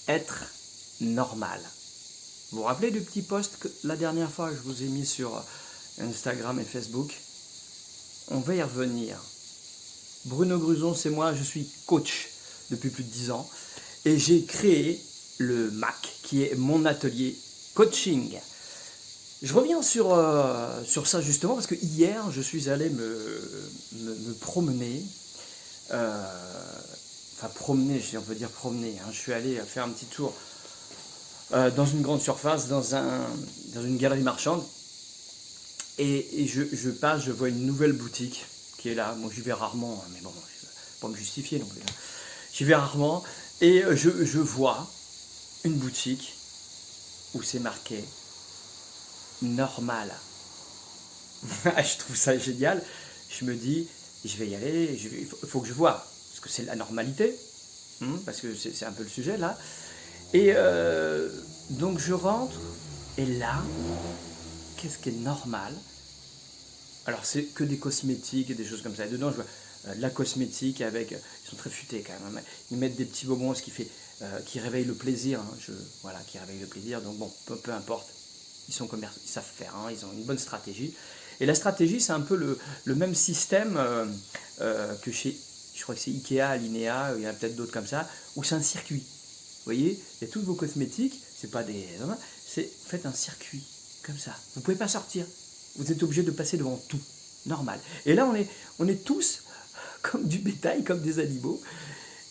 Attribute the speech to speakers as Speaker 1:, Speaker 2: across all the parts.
Speaker 1: être normal. Vous vous rappelez du petit post que la dernière fois que je vous ai mis sur Instagram et Facebook? On va y revenir. Bruno Gruson, c'est moi, je suis coach depuis plus de 10 ans et j'ai créé le MAC qui est mon atelier coaching. Je reviens sur ça justement parce que hier je suis allé me promener, enfin promener, si on peut dire promener, hein. Je suis allé faire un petit tour dans une grande surface, dans une galerie marchande et je passe, je vois une nouvelle boutique qui est là. Moi j'y vais rarement, mais bon, je ne vais pas me justifier non plus. J'y vais rarement et je vois une boutique où c'est marqué normal. Je trouve ça génial. Je me dis, je vais y aller, il faut que je vois, parce que c'est la normalité, parce que c'est un peu le sujet là. Et donc je rentre, et là, qu'est-ce qui est normal? Alors c'est que des cosmétiques et des choses comme ça. Et dedans, je vois de la cosmétique avec, ils sont très futés quand même. Ils mettent des petits bonbons, ce qui fait, qui réveille le plaisir. Voilà, qui réveille le plaisir. Donc bon, peu importe. Ils sont commerçants, ils savent faire, hein, ils ont une bonne stratégie. Et la stratégie, c'est un peu le même système que chez, je crois que c'est Ikea, Linea, il y en a peut-être d'autres comme ça, où c'est un circuit. Vous voyez, il y a tous vos cosmétiques, c'est pas des... c'est faites un circuit, comme ça. Vous ne pouvez pas sortir. Vous êtes obligé de passer devant tout. Normal. Et là, on est tous comme du bétail, comme des animaux.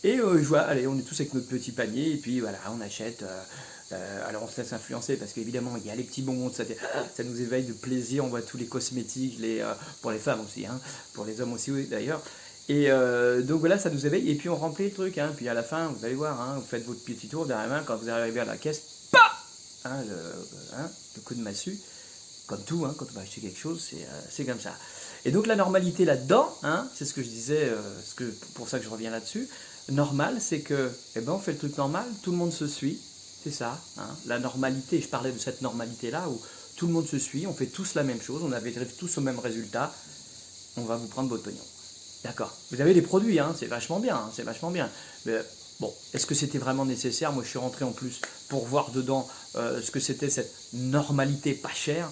Speaker 1: Et je vois, allez, on est tous avec notre petit panier, et puis voilà, on achète... alors on se laisse influencer parce qu'évidemment il y a les petits bonbons, ça nous éveille de plaisir, on voit tous les cosmétiques, pour les femmes aussi, hein, pour les hommes aussi oui, d'ailleurs. Et donc voilà, ça nous éveille et puis on remplit le truc, hein, puis à la fin vous allez voir, hein, vous faites votre petit tour derrière la main, quand vous arrivez à la caisse, hein, le coup de massue, comme tout, hein, quand on va acheter quelque chose, c'est comme ça. Et donc la normalité là-dedans, hein, c'est ce que je disais, pour ça que je reviens là-dessus, normal c'est que, eh ben, on fait le truc normal, tout le monde se suit. C'est ça, hein, la normalité. Je parlais de cette normalité-là où tout le monde se suit, on fait tous la même chose, on arrive tous au même résultat, on va vous prendre votre pognon. D'accord. Vous avez des produits, hein, c'est vachement bien, hein, c'est vachement bien. Mais bon, est-ce que c'était vraiment nécessaire? Moi, je suis rentré en plus pour voir dedans ce que c'était cette normalité pas chère.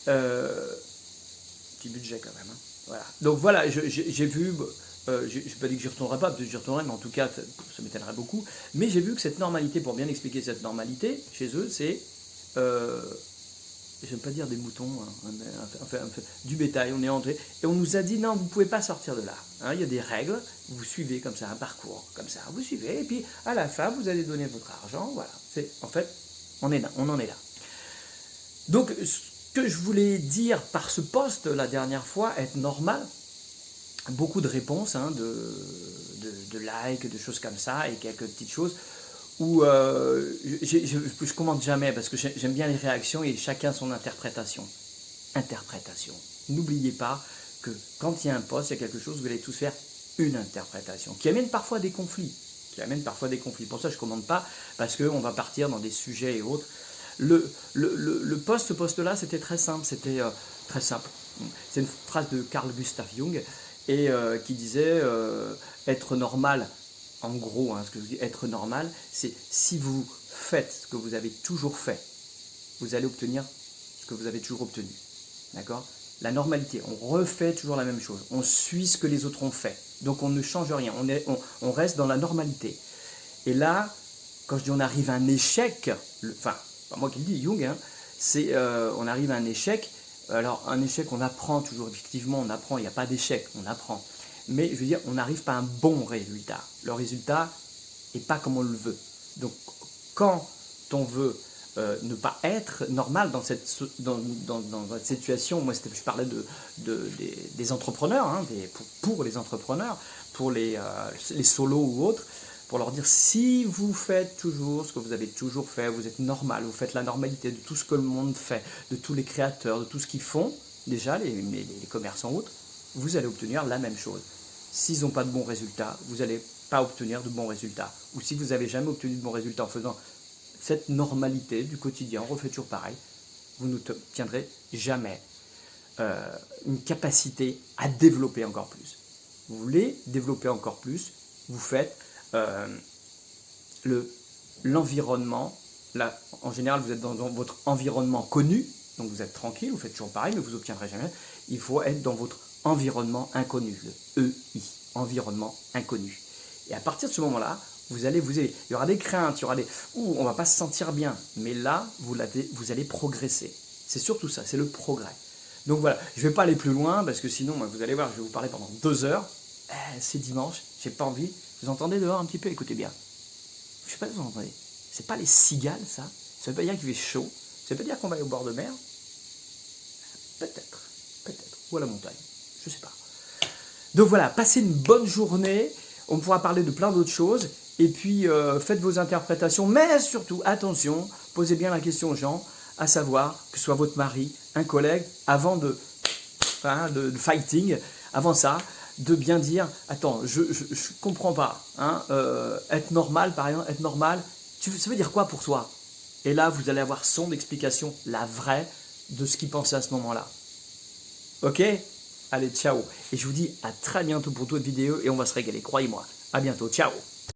Speaker 1: Petit budget quand même. Hein. Voilà. Donc voilà, j'ai vu... je n'ai pas dit que j'y retournerai pas, peut-être j'y retournerai, mais en tout cas, ça m'étonnerait beaucoup. Mais j'ai vu que cette normalité, pour bien expliquer cette normalité, chez eux, c'est, j'aime pas dire des moutons, hein, du bétail, on est entré, et on nous a dit, non, vous ne pouvez pas sortir de là. Hein, il y a des règles, vous suivez comme ça, un parcours, comme ça, vous suivez, et puis à la fin, vous allez donner votre argent, voilà. En fait, on en est là. Donc, ce que je voulais dire par ce post la dernière fois, être normal, beaucoup de réponses, hein, de likes, de choses comme ça, et quelques petites choses où je commente jamais parce que j'aime bien les réactions et chacun son interprétation. Interprétation. N'oubliez pas que quand il y a un post, il y a quelque chose, vous allez tous faire une interprétation qui amène parfois des conflits. Pour ça, je ne commente pas parce qu'on va partir dans des sujets et autres. Ce post-là, c'était très simple. Très simple. C'est une phrase de Carl Gustav Jung et qui disait être normal, en gros, hein, ce que je dis, être normal, c'est si vous faites ce que vous avez toujours fait, vous allez obtenir ce que vous avez toujours obtenu. D'accord? La normalité, on refait toujours la même chose, on suit ce que les autres ont fait, donc on ne change rien, on reste dans la normalité. Et là, quand je dis on arrive à un échec, enfin, pas moi qui le dis, Jung, hein, c'est on arrive à un échec. Alors, un échec, on apprend toujours, effectivement, on apprend, il n'y a pas d'échec, on apprend. Mais, je veux dire, on n'arrive pas à un bon résultat. Le résultat n'est pas comme on le veut. Donc, quand on veut ne pas être normal dans cette situation, moi, je parlais des entrepreneurs, hein, pour les entrepreneurs, pour les solos ou autres, pour leur dire, si vous faites toujours ce que vous avez toujours fait, vous êtes normal, vous faites la normalité de tout ce que le monde fait, de tous les créateurs, de tout ce qu'ils font, déjà les commerçants ou autres, vous allez obtenir la même chose. S'ils n'ont pas de bons résultats, vous n'allez pas obtenir de bons résultats. Ou si vous n'avez jamais obtenu de bons résultats en faisant cette normalité du quotidien, on refait toujours pareil, vous n'obtiendrez jamais une capacité à développer encore plus. Vous voulez développer encore plus, vous faites le l'environnement. Là, en général, vous êtes dans votre environnement connu, donc vous êtes tranquille, vous faites toujours pareil, mais vous n'obtiendrez jamais. Il faut être dans votre environnement inconnu, le EI, environnement inconnu. Et à partir de ce moment-là, vous allez vous aider. Il y aura des craintes, il y aura des « ouh, on ne va pas se sentir bien ». Mais là, vous allez progresser. C'est surtout ça, c'est le progrès. Donc voilà, je ne vais pas aller plus loin, parce que sinon, vous allez voir, je vais vous parler pendant 2 heures. C'est dimanche, j'ai pas envie. Vous entendez dehors un petit peu, écoutez bien. Je ne sais pas si vous entendez. C'est pas les cigales, ça. Ça veut pas dire qu'il fait chaud. Ça veut pas dire qu'on va aller au bord de mer. Peut-être. Ou à la montagne. Je sais pas. Donc voilà, passez une bonne journée. On pourra parler de plein d'autres choses. Et puis, faites vos interprétations. Mais surtout, attention, posez bien la question aux gens, à savoir, que ce soit votre mari, un collègue, avant de fighting, avant ça, de bien dire, attends, je comprends pas. Être normal, par exemple, être normal, ça veut dire quoi pour toi? Et là, vous allez avoir son explication, la vraie, de ce qu'il pensait à ce moment-là. Ok? Allez, ciao. Et je vous dis à très bientôt pour d'autres vidéos et on va se régaler, croyez-moi. À bientôt, ciao.